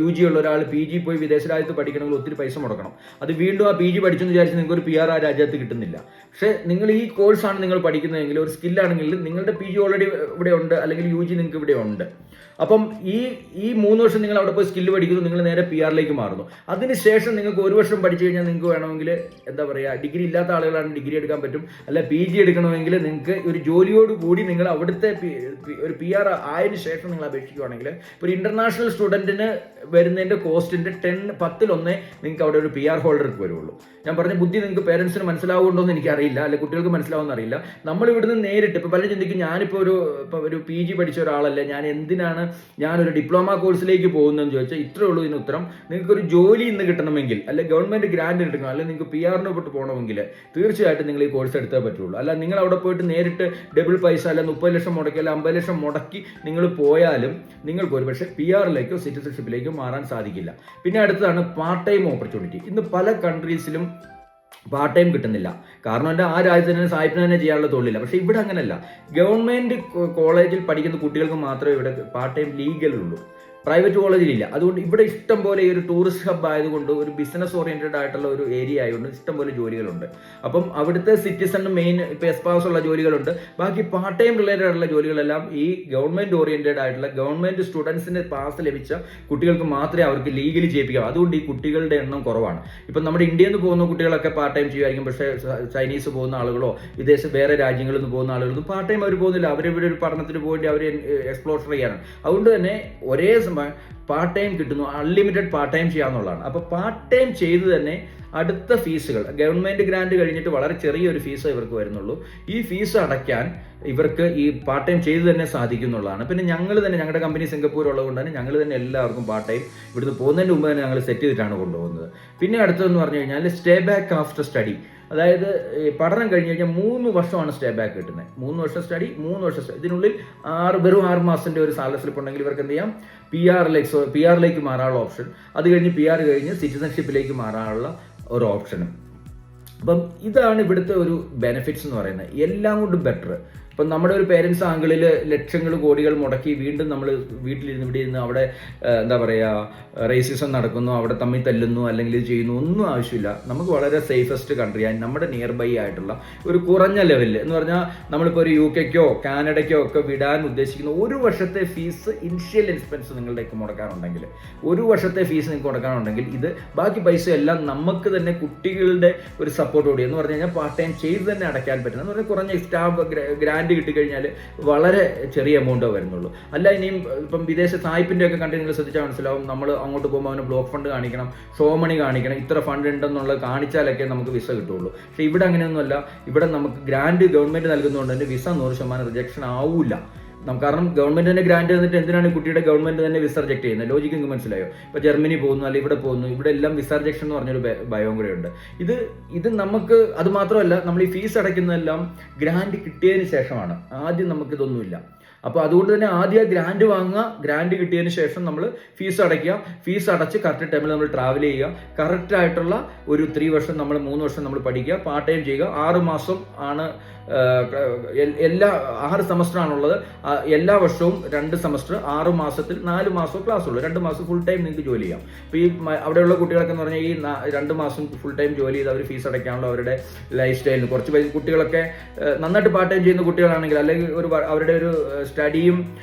UG ഉള്ള ഒരാൾ PG പോയി വിദേശ രാജ്യത്ത് പഠിക്കണമെങ്കിൽ ഒത്തിരി പൈസ മുടക്കണം. അത് വീണ്ടും ആ PG പഠിച്ചെന്ന് വിചാരിച്ച് നിങ്ങൾക്ക് ഒരു PR ആ രാജ്യത്ത് കിട്ടുന്നില്ല. പക്ഷേ നിങ്ങൾ ഈ കോഴ്സാണ് നിങ്ങൾ പഠിക്കുന്നതെങ്കിൽ, ഒരു സ്കില്ലാണെങ്കിൽ നിങ്ങളുടെ PG ഓൾറെഡി ഇവിടെ ഉണ്ട്, അല്ലെങ്കിൽ UG നിങ്ങൾക്ക് ഇവിടെ ഉണ്ട്. അപ്പം ഈ 3 വർഷം നിങ്ങൾ അവിടെ പോയി സ്കില്ല് പഠിക്കുന്നു, നിങ്ങൾ നേരെ PR മാറുന്നു. അതിനുശേഷം നിങ്ങൾക്ക് 1 വർഷം പഠിച്ചു കഴിഞ്ഞാൽ നിങ്ങൾക്ക് വേണമെങ്കിൽ എന്താ പറയുക, ഡിഗ്രി ഇല്ലാത്ത ആളുകളാണ് ഡിഗ്രി എടുക്കാൻ പറ്റും, അല്ല PG എടുക്കണമെങ്കിൽ നിങ്ങൾക്ക് ഒരു ജോലിയോട് കൂടി നിങ്ങൾ അവിടുത്തെ ഒരു PR ആയതിനു ശേഷം നിങ്ങൾ അപേക്ഷിക്കുകയാണെങ്കിൽ ഒരു ഇന്റർനാഷണൽ സ്റ്റുഡൻറ്റിന് വരുന്നതിൻ്റെ കോസ്റ്റിൻ്റെ 10-1 നിങ്ങൾക്ക് അവിടെ ഒരു PR ഹോൾഡർക്ക് വരുള്ളൂ. ഞാൻ പറഞ്ഞ ബുദ്ധി നിങ്ങൾക്ക് പേരൻസിന് മനസ്സിലാവുന്നുണ്ടോ എന്ന് എനിക്കറിയില്ല, അല്ലെങ്കിൽ കുട്ടികൾക്ക് മനസ്സിലാവുമെന്ന് അറിയില്ല. നമ്മൾ ഇവിടുന്ന് നേരിട്ട് ഇപ്പോൾ പലരും ചിന്തിക്കും, ഞാനിപ്പോൾ ഒരു PG പഠിച്ച ഒരാളല്ലേ, ഞാൻ എന്തിനാണ് ഞാനൊരു ഡിപ്ലോമ കോഴ്സിലേക്ക് പോകുന്നതെന്ന് ചോദിച്ചാൽ ഇത്രേ ഉള്ളൂ ഇതിന് ഉത്തരം. നിങ്ങൾക്കൊരു ജോലി ഇന്ന് കിട്ടണമെങ്കിൽ, അല്ലെങ്കിൽ ഗവൺമെൻറ് ഗ്രാൻഡ് കിട്ടണം, അല്ലെങ്കിൽ നിങ്ങൾക്ക് PR പെട്ട് പോകണമെങ്കിൽ തീർച്ചയായിട്ടും നിങ്ങൾ ഈ കോഴ്സ് എടുത്തേ പറ്റുള്ളൂ. അല്ല നിങ്ങൾ അവിടെ പോയിട്ട് നേരിട്ട് ഡബിൾ പൈസ, അല്ല 30 ലക്ഷം മുടക്കി, അല്ല 50 ലക്ഷം മുടക്കി നിങ്ങൾ പോയാലും നിങ്ങൾക്ക് ഒരു പക്ഷേ PR-ലേക്കോ സിറ്റിസൺഷിപ്പിലേക്കോ മാറാൻ സാധിക്കില്ല. പിന്നെ അടുത്തതാണ് പാർട്ട് ടൈം ഓപ്പർച്യൂണിറ്റി. ഇന്ന് പല കൺട്രീസിലും പാർട്ട് ടൈം കിട്ടുന്നില്ല. കാരണം എൻ്റെ ആ രാജ്യത്തിന് സായിപ്പിന് തന്നെ ചെയ്യാനുള്ള തൊഴിലില്ല. പക്ഷേ ഇവിടെ അങ്ങനെയല്ല. ഗവൺമെൻറ് കോളേജിൽ പഠിക്കുന്ന കുട്ടികൾക്ക് മാത്രമേ ഇവിടെ പാർട്ട് ടൈം ലീഗലുള്ളൂ, പ്രൈവറ്റ് കോളേജിലില്ല. അതുകൊണ്ട് ഇവിടെ ഇഷ്ടം പോലെ ഈ ഒരു ടൂറിസ്റ്റ് ഹബ് ആയതുകൊണ്ട്, ഒരു ബിസിനസ് ഓറിയൻറ്റഡ് ആയിട്ടുള്ള ഒരു ഏരിയ ആയതുകൊണ്ട് ഇഷ്ടം പോലെ ജോലികളുണ്ട്. അപ്പം അവിടുത്തെ സിറ്റിസണ് മെയിൻ ഇപ്പോൾ എസ്പാസ് ഉള്ള ജോലികളുണ്ട്. ബാക്കി പാർട്ട് ടൈം റിലേറ്റഡ് ആയിട്ടുള്ള ജോലികളെല്ലാം ഈ ഗവൺമെൻറ് ഓറിയൻറ്റഡ് ആയിട്ടുള്ള ഗവൺമെൻറ് സ്റ്റുഡൻസിന് പാസ് ലഭിച്ച കുട്ടികൾക്ക് മാത്രമേ അവർക്ക് ലീഗലി ചെയ്യിപ്പിക്കാവൂ. അതുകൊണ്ട് ഈ കുട്ടികളുടെ എണ്ണം കുറവാണ്. ഇപ്പം നമ്മുടെ ഇന്ത്യയിൽ നിന്ന് പോകുന്ന കുട്ടികളൊക്കെ പാർട്ട് ടൈം ചെയ്യുമായിരിക്കും. പക്ഷേ ചൈനീസ് പോകുന്ന ആളുകളോ വേറെ രാജ്യങ്ങളിൽ നിന്ന് പോകുന്ന ആളുകളൊന്നും പാർട്ട് ടൈം അവർ പോകുന്നില്ല. അവരിവിടെ ഒരു പഠനത്തിന് പോയിട്ട് അവർ എക്സ്പ്ലോർ ചെയ്യാനാണ്. അതുകൊണ്ട് തന്നെ ഒരേ പാർട്ട് ടൈം കിട്ടുന്നു, അൺലിമിറ്റഡ് പാർട്ട് ടൈം ചെയ്യാന്നുള്ളതാണ്. അപ്പോൾ പാർട്ട് ടൈം ചെയ്ത് തന്നെ അടുത്ത ഫീസുകൾ, ഗവൺമെൻറ് ഗ്രാൻഡ് കഴിഞ്ഞിട്ട് വളരെ ചെറിയൊരു ഫീസ് ഇവർക്ക് വരുന്നുള്ളൂ. ഈ ഫീസ് അടയ്ക്കാൻ ഇവർക്ക് ഈ പാർട്ട് ടൈം ചെയ്ത് തന്നെ സാധിക്കുന്നുള്ളതാണ്. പിന്നെ ഞങ്ങൾ തന്നെ, ഞങ്ങളുടെ കമ്പനി സിംഗപ്പൂർ ഉള്ളതുകൊണ്ട് തന്നെ ഞങ്ങൾ തന്നെ എല്ലാവർക്കും പാർട്ട് ടൈം ഇവിടുന്ന് പോകുന്നതിന് മുമ്പ് തന്നെ ഞങ്ങൾ സെറ്റ് ചെയ്തിട്ടാണ് കൊണ്ടുപോകുന്നത്. പിന്നെ അടുത്തതെന്ന് പറഞ്ഞു കഴിഞ്ഞാൽ സ്റ്റേ ബാക്ക് ആഫ്റ്റർ സ്റ്റഡി. അതായത് പഠനം കഴിഞ്ഞ് കഴിഞ്ഞാൽ 3 വർഷമാണ് സ്റ്റേ ബാക്ക് കിട്ടുന്നത്. 3 വർഷം സ്റ്റഡി, 3 വർഷം സ്റ്റഡി. ഇതിനുള്ളിൽ വെറും 6 മാസത്തിൻ്റെ ഒരു സാലറി സ്ലിപ്പ് ഉണ്ടെങ്കിൽ ഇവർക്ക് എന്ത് ചെയ്യാം, PR-ലേക്ക് മാറാനുള്ള ഓപ്ഷൻ, അത് കഴിഞ്ഞ് PR കഴിഞ്ഞ് സിറ്റിസൺഷിപ്പിലേക്ക് മാറാനുള്ള ഒരു ഓപ്ഷനും. അപ്പം ഇതാണ് ഇവിടുത്തെ ഒരു ബെനിഫിറ്റ്സ് എന്ന് പറയുന്നത്. എല്ലാം കൊണ്ടും ബെറ്റർ. ഇപ്പം നമ്മുടെ ഒരു പേരൻസ് ആംഗിളിൽ ലക്ഷങ്ങൾ കോടികൾ മുടക്കി വീണ്ടും നമ്മൾ വീട്ടിലിരുന്ന് ഇവിടെ ഇരുന്ന് അവിടെ എന്താ പറയുക റേസിസം നടക്കുന്നു, അവിടെ തമ്മിൽ തല്ലുന്നു, അല്ലെങ്കിൽ ഇത് ചെയ്യുന്നു, ഒന്നും ആവശ്യമില്ല. നമുക്ക് വളരെ സേഫസ്റ്റ് കൺട്രിയായി നമ്മുടെ നിയർ ബൈ ആയിട്ടുള്ള ഒരു കുറഞ്ഞ ലെവലിൽ എന്ന് പറഞ്ഞാൽ നമ്മളിപ്പോൾ ഒരു UK-ക്കോ കാനഡയ്ക്കോ ഒക്കെ വിടാൻ ഉദ്ദേശിക്കുന്ന 1 വർഷത്തെ ഫീസ്, ഇനിഷ്യൽ എക്സ്പെൻസ് നിങ്ങളുടെയൊക്കെ മുടക്കാനുണ്ടെങ്കിൽ, 1 വർഷത്തെ ഫീസ് നിങ്ങൾക്ക് മുടക്കാനുണ്ടെങ്കിൽ ഇത് ബാക്കി പൈസ എല്ലാം നമുക്ക് തന്നെ കുട്ടികളുടെ ഒരു സപ്പോർട്ടോടെ എന്ന് പറഞ്ഞു കഴിഞ്ഞാൽ പാർട്ട് ടൈം ചെയ്ത് തന്നെ അടയ്ക്കാൻ പറ്റുന്ന എന്ന് പറഞ്ഞാൽ കുറഞ്ഞ സ്റ്റാഫ് ഗ്രാൻഡ് കിട്ടിക്കഴിഞ്ഞാൽ വളരെ ചെറിയ എമൗണ്ടോ വരുന്നുള്ളൂ. അല്ല ഇനിയും ഇപ്പം വിദേശ സായിപ്പിൻ്റെ ഒക്കെ കണ്ട് നിങ്ങൾ ശ്രദ്ധിച്ചാൽ മനസ്സിലാവും, നമ്മൾ അങ്ങോട്ട് പോകുമ്പോൾ അവന് ബ്ലോക്ക് ഫണ്ട് കാണിക്കണം, ഷോ മണി കാണിക്കണം, ഇത്ര ഫണ്ട് ഉണ്ടെന്നുള്ളത് കാണിച്ചാലൊക്കെ നമുക്ക് വിസ കിട്ടുള്ളൂ. പക്ഷേ ഇവിടെ അങ്ങനെയൊന്നുമല്ല. ഇവിടെ നമുക്ക് ഗ്രാൻഡ് ഗവൺമെൻറ് നൽകുന്നതുകൊണ്ട് തന്നെ വിസ 100% റിജക്ഷൻ ആവില്ല. കാരണം ഗവൺമെൻറ് തന്നെ ഗ്രാൻഡ് തന്നിട്ട് എന്തിനാണ് കുട്ടിയുടെ ഗവൺമെൻറ് തന്നെ വിസ റിജക്ട് ചെയ്യുന്നത്? ലോജിക്ക് നിങ്ങൾക്ക് മനസ്സിലായോ? ഇപ്പോൾ ജർമ്മനി പോകുന്നു, അല്ലെങ്കിൽ ഇവിടെ പോകുന്നു, ഇവിടെ എല്ലാം വിസ റിജക്ഷൻ എന്ന് പറഞ്ഞൊരു ഭയവും കൂടെ ഉണ്ട്. ഇത് നമുക്ക് അത് മാത്രമല്ല, നമ്മൾ ഈ ഫീസ് അടയ്ക്കുന്നതെല്ലാം ഗ്രാൻഡ് കിട്ടിയതിന് ശേഷമാണ്. ആദ്യം നമുക്കിതൊന്നുമില്ല. അപ്പോൾ അതുകൊണ്ട് തന്നെ ആദ്യം ഗ്രാൻഡ് വാങ്ങുക, ഗ്രാൻഡ് കിട്ടിയതിന് ശേഷം നമ്മൾ ഫീസ് അടയ്ക്കുക, ഫീസ് അടച്ച് കറക്റ്റ് ടൈമിൽ നമ്മൾ ട്രാവൽ ചെയ്യുക, കറക്റ്റ് ആയിട്ടുള്ള ഒരു 3 വർഷം നമ്മൾ 3 വർഷം നമ്മൾ പഠിക്കുക, പാർട്ട് ടൈം ചെയ്യുക. 6 മാസം ആണ് എല്ലാ 6 സെമസ്റ്ററാണുള്ളത്. എല്ലാ വർഷവും 2 സെമസ്റ്റർ, 6 മാസത്തിൽ 4 മാസം ക്ലാസ് ഉള്ളൂ. 2 മാസം ഫുൾ ടൈം നിങ്ങൾക്ക് ജോലി ചെയ്യാം. ഇപ്പോൾ ഈ അവിടെയുള്ള കുട്ടികളൊക്കെ എന്ന് പറഞ്ഞാൽ ഈ 2 മാസം ഫുൾ ടൈം ജോലി ചെയ്ത് അവർ ഫീസ് അടയ്ക്കാനുള്ള അവരുടെ ലൈഫ് സ്റ്റൈലിന് കുറച്ച് കുട്ടികളൊക്കെ നന്നായിട്ട് പാർട്ട് ടൈം ചെയ്യുന്ന കുട്ടികളാണെങ്കിൽ, അല്ലെങ്കിൽ അവരുടെ ഒരു സ്റ്റഡിയും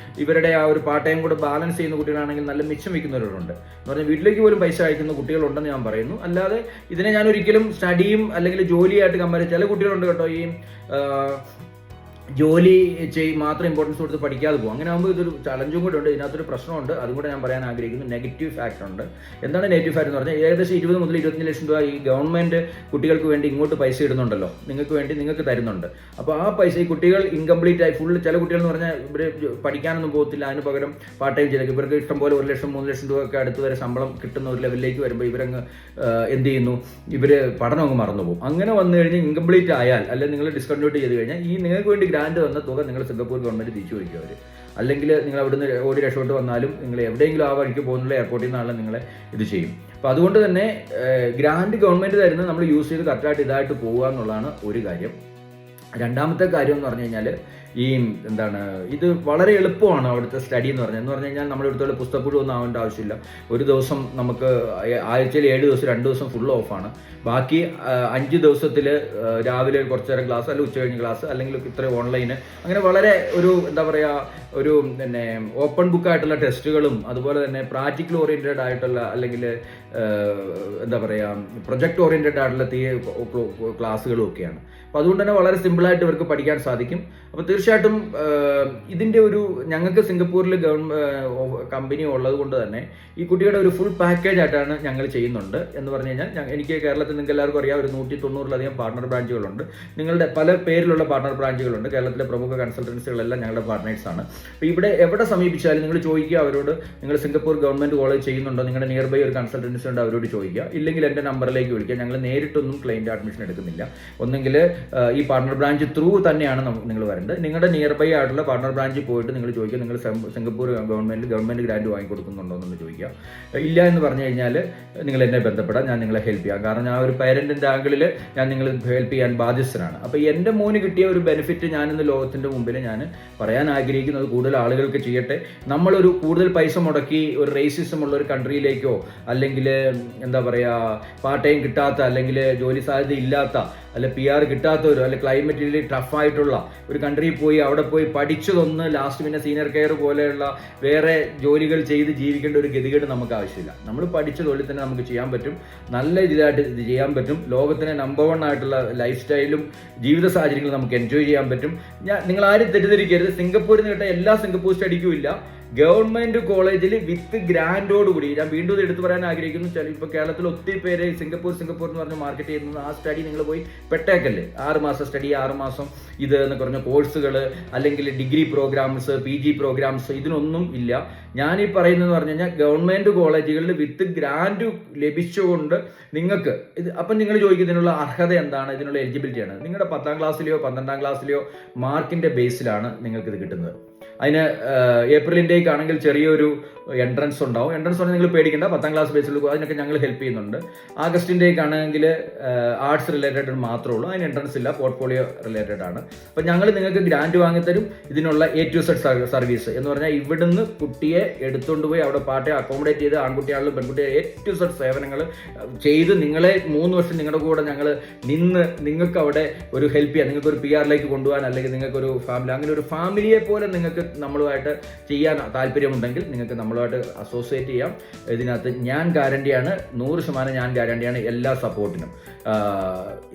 ഇവരുടെ ആ ഒരു പാർട്ട് ടൈം കൂടെ ബാലൻസ് ചെയ്യുന്ന കുട്ടികളാണെങ്കിൽ നല്ല മിച്ചം വയ്ക്കുന്നവരുണ്ട്. എന്ന് പറഞ്ഞാൽ വീട്ടിലേക്ക് പോലും പൈസ അയക്കുന്ന കുട്ടികളുണ്ടെന്ന് ഞാൻ പറയുന്നു. അല്ലാതെ ഇതിനെ ഞാൻ ഒരിക്കലും സ്റ്റഡിയും അല്ലെങ്കിൽ ജോലിയായിട്ട് കമ്പയർ, ചില കുട്ടികളുണ്ട് കേട്ടോ ഈ ജോലി മാത്രം ഇമ്പോർട്ടൻസ് കൊടുത്ത് പഠിക്കാതെ പോകും. അങ്ങനെ ആകുമ്പോൾ ഇതൊരു ചലഞ്ചും കൂടെ ഉണ്ട്, ഇതിനകത്തൊരു പ്രശ്നമുണ്ട്. അതും കൂടെ ഞാൻ പറയാൻ ആഗ്രഹിക്കുന്നു. നെഗറ്റീവ് ഫാക്ടർ ഉണ്ട്. എന്താണ് നെഗറ്റീവ് ഫാക്ടർ എന്ന് പറഞ്ഞാൽ, ഏകദേശം 20 മുതൽ 25 ലക്ഷം രൂപ ഈ ഗവൺമെൻറ് കുട്ടികൾക്ക് വേണ്ടി ഇങ്ങോട്ട് പൈസ ഇടുന്നുണ്ടല്ലോ, നിങ്ങൾക്ക് വേണ്ടി നിങ്ങൾക്ക് തരുന്നുണ്ട്. അപ്പോൾ ആ പൈസ ഈ കുട്ടികൾ ഇൻകംപ്ലീറ്റ് ആയി ഫുൾ, ചില കുട്ടികൾ എന്ന് പറഞ്ഞാൽ ഇവർ പഠിക്കാനൊന്നും പോകത്തില്ല, അതിന് പകരം പാർട്ട് ടൈം ചെയ്തേക്കും. ഇവർക്ക് ഇഷ്ടംപോലെ 1 ലക്ഷം 3 ലക്ഷം രൂപ ഒക്കെ അടുത്ത് വരെ ശമ്പളം കിട്ടുന്ന ഒരു ലെവലിലേക്ക് വരുമ്പോൾ ഇവരങ്ങ് എന്ത് ചെയ്യുന്നു, ഇവർ പഠനം അങ്ങ് മറന്നുപോകും. അങ്ങനെ വന്നു കഴിഞ്ഞാൽ ഇൻകംപ്ലീറ്റ് ആയാൽ, അല്ലെങ്കിൽ നിങ്ങൾ ഡിസ്കണ്ടിന്യൂ ചെയ്ത് കഴിഞ്ഞാൽ ഈ നിങ്ങൾക്ക് വേണ്ടി ഗ്രാൻഡ് വന്ന തുക നിങ്ങൾ സിംഗപ്പൂർ ഗവൺമെൻറ് തിരിച്ചു വയ്ക്കും അവർ. അല്ലെങ്കിൽ നിങ്ങൾ അവിടുന്ന് ഓടി രക്ഷപ്പെട്ട് വന്നാലും നിങ്ങൾ എവിടെയെങ്കിലും ആ വഴിക്ക് പോകുന്നുള്ള എയർപോർട്ടിൽ നിന്നാണ് നിങ്ങളെ ഇത് ചെയ്യും. അപ്പോൾ അതുകൊണ്ട് തന്നെ ഗ്രാൻഡ് ഗവൺമെൻറ് തരുന്നത് നമ്മൾ യൂസ് ചെയ്ത് കറക്റ്റായിട്ട് ഇതായിട്ട് പോകുക എന്നുള്ളതാണ് ഒരു കാര്യം. രണ്ടാമത്തെ കാര്യം എന്ന് പറഞ്ഞു കഴിഞ്ഞാൽ ഇത് വളരെ എളുപ്പമാണ് അവിടുത്തെ സ്റ്റഡി എന്ന് പറഞ്ഞു കഴിഞ്ഞാൽ നമ്മുടെ അടുത്തുള്ള പുസ്തകപ്പുഴ ഒന്നും ആവേണ്ട ആവശ്യമില്ല. ഒരു ദിവസം നമുക്ക് ആഴ്ചയിൽ 7 ദിവസം 2 ദിവസം ഫുൾ ഓഫാണ്. ബാക്കി 5 ദിവസത്തിൽ രാവിലെ കുറച്ച് നേരം ക്ലാസ്, അല്ലെങ്കിൽ ഉച്ച കഴിഞ്ഞ് ക്ലാസ്, അല്ലെങ്കിൽ ഇത്ര ഓൺലൈന്, അങ്ങനെ വളരെ ഒരു ഒരു ഓപ്പൺ ബുക്കായിട്ടുള്ള ടെസ്റ്റുകളും അതുപോലെ തന്നെ പ്രാക്ടിക്കൽ ഓറിയൻറ്റഡ് ആയിട്ടുള്ള, അല്ലെങ്കിൽ പ്രൊജക്ട് ഓറിയൻറ്റഡ് ആയിട്ടുള്ള ക്ലാസ്സുകളും ഒക്കെയാണ്. അപ്പോൾ അതുകൊണ്ട് തന്നെ വളരെ സിമ്പിൾ ഫുള്ളായിട്ട് ഇവർക്ക് പഠിക്കാൻ സാധിക്കും. അപ്പോൾ തീർച്ചയായിട്ടും ഇതിൻ്റെ ഒരു ഞങ്ങൾക്ക് സിംഗപ്പൂരിൽ കമ്പനി ഉള്ളത് കൊണ്ട് തന്നെ ഈ കുട്ടിയുടെ ഒരു ഫുൾ പാക്കേജ് ആയിട്ടാണ് ഞങ്ങൾ ചെയ്യുന്നുണ്ട്. എന്ന് പറഞ്ഞു കഴിഞ്ഞാൽ എനിക്ക് കേരളത്തിൽ നിങ്ങൾക്ക് എല്ലാവർക്കും അറിയാം ഒരു 190-ലധികം പാർട്ണർ ബ്രാഞ്ചുകളുണ്ട്. നിങ്ങളുടെ പല പേരിലുള്ള പാർട്ണർ ബ്രാഞ്ചുകളുണ്ട്. കേരളത്തിലെ പ്രമുഖ കൺസൾട്ടൻസികളെല്ലാം ഞങ്ങളുടെ പാർട്ട്നേഴ്സാണ്. അപ്പോൾ ഇവിടെ എവിടെ സമീപിച്ചാലും നിങ്ങൾ ചോദിക്കുക അവരോട്, നിങ്ങൾ സിംഗപ്പൂർ ഗവൺമെൻറ് കോളേജ് ചെയ്യുന്നുണ്ടോ, നിങ്ങളുടെ നിയർ ബൈ ഒരു കൺസൾട്ടൻസി ഉണ്ട് അവരോട് ചോദിക്കുക. ഇല്ലെങ്കിൽ എൻ്റെ നമ്പറിലേക്ക് വിളിക്കുക. ഞങ്ങൾ നേരിട്ടൊന്നും ക്ലയൻറ്റ് അഡ്മിഷൻ എടുക്കുന്നില്ല. ഒന്നെങ്കിൽ ഈ പാർട്ണർ ബ്രാഞ്ച് ത്രൂ തന്നെയാണ് നിങ്ങൾ വരേണ്ടത്. നിങ്ങളുടെ നിയർ ബൈ ആയിട്ടുള്ള പാർട്ണർ ബ്രാഞ്ചിൽ പോയിട്ട് നിങ്ങൾ ചോദിക്കുക, നിങ്ങൾ സിംഗപ്പൂർ ഗവൺമെൻറ് ഗ്രാൻഡ് വാങ്ങിക്കൊടുക്കുന്നുണ്ടോ എന്ന് ചോദിക്കുക. ഇല്ല എന്ന് പറഞ്ഞു കഴിഞ്ഞാൽ നിങ്ങൾ എന്നെ ബന്ധപ്പെടാം, ഞാൻ നിങ്ങളെ ഹെൽപ്പ് ചെയ്യാം. കാരണം ഞാൻ ഒരു പേരൻറ്റിൻ്റെ ആംഗിളിൽ ഞാൻ നിങ്ങൾ ഹെൽപ്പ് ചെയ്യാൻ ബാധ്യസ്ഥനാണ്. അപ്പോൾ എൻ്റെ മോന് കിട്ടിയ ഒരു ബെനിഫിറ്റ് ഞാനിന്ന് ലോകത്തിൻ്റെ മുമ്പിൽ ഞാൻ പറയാൻ ആഗ്രഹിക്കുന്നത് കൂടുതൽ ആളുകൾക്ക് ചെയ്യട്ടെ. നമ്മളൊരു കൂടുതൽ പൈസ മുടക്കി ഒരു റേസിസം ഉള്ള ഒരു കൺട്രിയിലേക്കോ അല്ലെങ്കിൽ എന്താ പറയുക പാർട്ട് ടൈം കിട്ടാത്ത അല്ലെങ്കിൽ ജോലി സാധ്യത ഇല്ലാത്ത അല്ലെ PR കിട്ടാത്തവരോ അല്ലെ ക്ലൈമറ്റിൽ ടഫായിട്ടുള്ള ഒരു കൺട്രിയിൽ പോയി അവിടെ പോയി പഠിച്ചതൊന്ന് ലാസ്റ്റ് പിന്നെ സീനിയർ കെയർ പോലെയുള്ള വേറെ ജോലികൾ ചെയ്ത് ജീവിക്കേണ്ട ഒരു ഗതികേട് നമുക്ക് ആവശ്യമില്ല. നമ്മൾ പഠിച്ച തൊഴിൽ തന്നെ നമുക്ക് ചെയ്യാൻ പറ്റും, നല്ല ഇതിലായിട്ട് ഇത് ചെയ്യാൻ പറ്റും. ലോകത്തിലെ നമ്പർ 1 ആയിട്ടുള്ള ലൈഫ് സ്റ്റൈലും ജീവിത സാഹചര്യങ്ങളും നമുക്ക് എൻജോയ് ചെയ്യാൻ പറ്റും. നിങ്ങൾ ആരും തെറ്റിദ്ധരിക്കരുത്, സിംഗപ്പൂരിൽ നിന്ന് കിട്ടാൻ എല്ലാ സിംഗപ്പൂർ സ്റ്റഡിക്കും ഇല്ല. ഗവൺമെന്റ് കോളേജിൽ വിത്ത് ഗ്രാൻഡോട് കൂടി ഞാൻ വീണ്ടും ഇത് എടുത്തു പറയാൻ ആഗ്രഹിക്കുന്നു. ഇപ്പോൾ കേരളത്തിൽ ഒത്തിരി പേര് സിംഗപ്പൂർ എന്ന് പറഞ്ഞ് മാർക്കറ്റ് ചെയ്യുന്നത് ആ സ്റ്റഡി നിങ്ങൾ പോയി പെട്ടേക്കല്ലേ. 6 മാസം സ്റ്റഡി, 6 മാസം ഇത് എന്ന് പറഞ്ഞ കോഴ്സുകൾ അല്ലെങ്കിൽ ഡിഗ്രി പ്രോഗ്രാംസ്, PG പ്രോഗ്രാംസ് ഇതിനൊന്നും ഇല്ല. ഞാനീ പറയുന്നതെന്ന് പറഞ്ഞു കഴിഞ്ഞാൽ ഗവൺമെന്റ് കോളേജുകളിൽ വിത്ത് ഗ്രാൻഡ് ലഭിച്ചുകൊണ്ട് നിങ്ങൾക്ക് ഇത് അപ്പം നിങ്ങൾ ചോദിക്കുന്നതിനുള്ള അർഹത എന്താണ്, ഇതിനുള്ള എലിജിബിലിറ്റിയാണ്. നിങ്ങളുടെ 10ാം ക്ലാസ്സിലെയോ 12ാം ക്ലാസ്സിലെയോ മാർക്കിന്റെ ബേസിലാണ് നിങ്ങൾക്കിത് കിട്ടുന്നത്. അതിന് ഏപ്രിൽ ഇൻടേക്ക് ആണെങ്കിൽ ചെറിയൊരു എൻട്രൻസ് ഉണ്ടാവും. എൻട്രൻസ് പറഞ്ഞാൽ നിങ്ങൾ പേടിക്കേണ്ട, 10ാം ക്ലാസ് ബേസിൽ അതിനൊക്കെ ഞങ്ങൾ ഹെൽപ്പ് ചെയ്യുന്നുണ്ട്. ആഗസ്റ്റ് ഇൻടേക്ക് ആണെങ്കിൽ ആർട്സ് റിലേറ്റഡ് മാത്രമേ ഉള്ളൂ, അതിന് എൻട്രൻസ് ഇല്ല, പോർട്ട്ഫോളിയോ റിലേറ്റഡ് ആണ്. അപ്പം ഞങ്ങൾ നിങ്ങൾക്ക് ഗ്രാൻഡ് വാങ്ങിത്തരും. ഇതിനുള്ള A to Z സർവീസ് എന്ന് പറഞ്ഞാൽ ഇവിടുന്ന് കുട്ടിയെ എടുത്തുകൊണ്ട് പോയി അവിടെ പാർട്ടി അക്കോമഡേറ്റ് ചെയ്ത് ആൺകുട്ടിയാണെങ്കിലും പെൺകുട്ടിയെ A to Z സേവനങ്ങൾ ചെയ്ത് നിങ്ങളെ 3 വർഷം നിങ്ങളുടെ കൂടെ ഞങ്ങൾ നിന്ന് നിങ്ങൾക്ക് അവിടെ ഒരു ഹെൽപ്പ് ചെയ്യാൻ, നിങ്ങൾക്ക് ഒരു PR-ലേക്ക് കൊണ്ടുപോകാൻ അല്ലെങ്കിൽ നിങ്ങൾക്കൊരു ഫാമിലി, അങ്ങനെ ഒരു ഫാമിലിയെ പോലെ നിങ്ങൾക്ക് നമ്മളുമായിട്ട് ചെയ്യാൻ താല്പര്യമുണ്ടെങ്കിൽ നിങ്ങൾക്ക് നമ്മളുമായിട്ട് അസോസിയേറ്റ് ചെയ്യാം. ഇതിനകത്ത് ഞാൻ ഗ്യാരണ്ടിയാണ്, 100% ഞാൻ ഗ്യാരണ്ടിയാണ് എല്ലാ സപ്പോർട്ടിനും.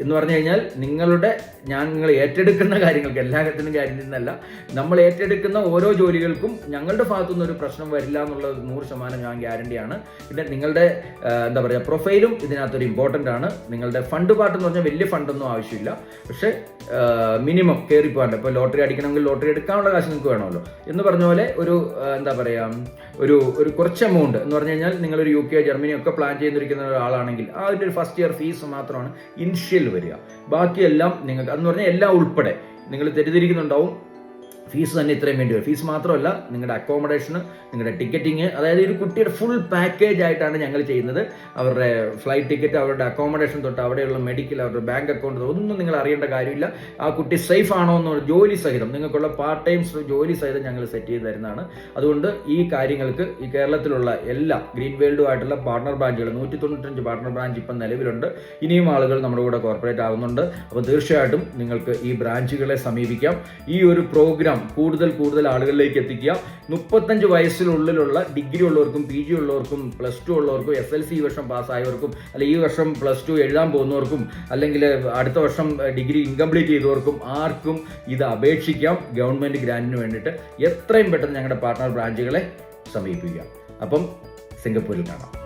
എന്ന് പറഞ്ഞു കഴിഞ്ഞാൽ നിങ്ങൾ ഏറ്റെടുക്കുന്ന കാര്യങ്ങൾക്ക് എല്ലാത്തിനും ഗ്യാരണ്ടി എന്നല്ല, നമ്മൾ ഏറ്റെടുക്കുന്ന ഓരോ ജോലികൾക്കും ഞങ്ങളുടെ ഭാഗത്തുനിന്ന് ഒരു പ്രശ്നം വരില്ല എന്നുള്ളത് 100% ഞാൻ ഗ്യാരണ്ടിയാണ്. പിന്നെ നിങ്ങളുടെ എന്താ പറയുക പ്രൊഫൈലും ഇതിനകത്തൊരു ഇമ്പോർട്ടൻ്റ് ആണ്. നിങ്ങളുടെ ഫണ്ട് പാർട്ട് എന്ന് പറഞ്ഞാൽ വലിയ ഫണ്ടൊന്നും ആവശ്യമില്ല, പക്ഷേ മിനിമം കയറി പോകാണ്ട്. ഇപ്പോൾ ലോട്ടറി അടിക്കണമെങ്കിൽ ലോട്ടറി എടുക്കാനുള്ള കാശ് നിങ്ങൾക്ക് വേണമല്ലോ എന്ന് പറഞ്ഞ പോലെ ഒരു എന്താ പറയുക ഒരു കുറച്ച് എമൗണ്ട് എന്ന് പറഞ്ഞു കഴിഞ്ഞാൽ നിങ്ങളൊരു UK ജർമ്മനി ഒക്കെ പ്ലാൻ ചെയ്തിരിക്കുന്ന ഒരാളാണെങ്കിൽ ആ ഒരു ഫസ്റ്റ് ഇയർ ഫീസ് മാത്രമാണ് ഇനിഷ്യൽ വരിക. ബാക്കിയെല്ലാം നിങ്ങൾക്ക് എന്ന് പറഞ്ഞാൽ എല്ലാം ഉൾപ്പെടെ നിങ്ങൾ തെറ്റിദ്ധരിക്കുന്നുണ്ടാവും. ഫീസ് തന്നെ ഇത്രയും വേണ്ടി വരും. ഫീസ് മാത്രമല്ല, നിങ്ങളുടെ അക്കോമഡേഷന്, നിങ്ങളുടെ ടിക്കറ്റിങ്, അതായത് ഒരു കുട്ടിയുടെ ഫുൾ പാക്കേജ് ആയിട്ടാണ് ഞങ്ങൾ ചെയ്യുന്നത്. അവരുടെ ഫ്ലൈറ്റ് ടിക്കറ്റ്, അവരുടെ അക്കോമഡേഷൻ തൊട്ട് അവിടെയുള്ള മെഡിക്കൽ, അവരുടെ ബാങ്ക് അക്കൗണ്ട് ഒന്നും നിങ്ങൾ അറിയേണ്ട കാര്യമില്ല. ആ കുട്ടി സേഫ് ആണോ എന്ന് ജോലി സഹിതം നിങ്ങൾക്കുള്ള പാർട്ട് ടൈം ജോലി സഹിതം ഞങ്ങൾ സെറ്റ് ചെയ്ത് തരുന്നതാണ്. അതുകൊണ്ട് ഈ കാര്യങ്ങൾക്ക് ഈ കേരളത്തിലുള്ള എല്ലാ ഗ്രീൻ വേൾഡുമായിട്ടുള്ള പാർട്ണർ ബ്രാഞ്ചുകൾ 195 പാർട്ണർ ബ്രാഞ്ച് ഇപ്പം നിലവിലുണ്ട്. ഇനിയും ആളുകൾ നമ്മുടെ കൂടെ കോർപ്പറേറ്റ് ആകുന്നുണ്ട്. അപ്പോൾ തീർച്ചയായിട്ടും നിങ്ങൾക്ക് ഈ ബ്രാഞ്ചുകളെ സമീപിക്കാം. ഈ ഒരു പ്രോഗ്രാം കൂടുതൽ ആളുകളിലേക്ക് എത്തിക്കുക. 35 വയസ്സിനുള്ളിലുള്ള ഡിഗ്രി ഉള്ളവർക്കും PG ഉള്ളവർക്കും +2 ഉള്ളവർക്കും SLC ഈ വർഷം പാസ്സായവർക്കും അല്ലെങ്കിൽ ഈ വർഷം +2 എഴുതാൻ പോകുന്നവർക്കും അല്ലെങ്കിൽ അടുത്ത വർഷം ഡിഗ്രി ഇൻകംപ്ലീറ്റ് ചെയ്തവർക്കും ആർക്കും ഇത് അപേക്ഷിക്കാം ഗവൺമെൻറ് ഗ്രാൻഡിന് വേണ്ടിയിട്ട്. എത്രയും പെട്ടെന്ന് ഞങ്ങളുടെ പാർട്ണർ ബ്രാഞ്ചുകളെ സമീപിക്കുക. അപ്പം സിംഗപ്പൂരിൽ കാണാം.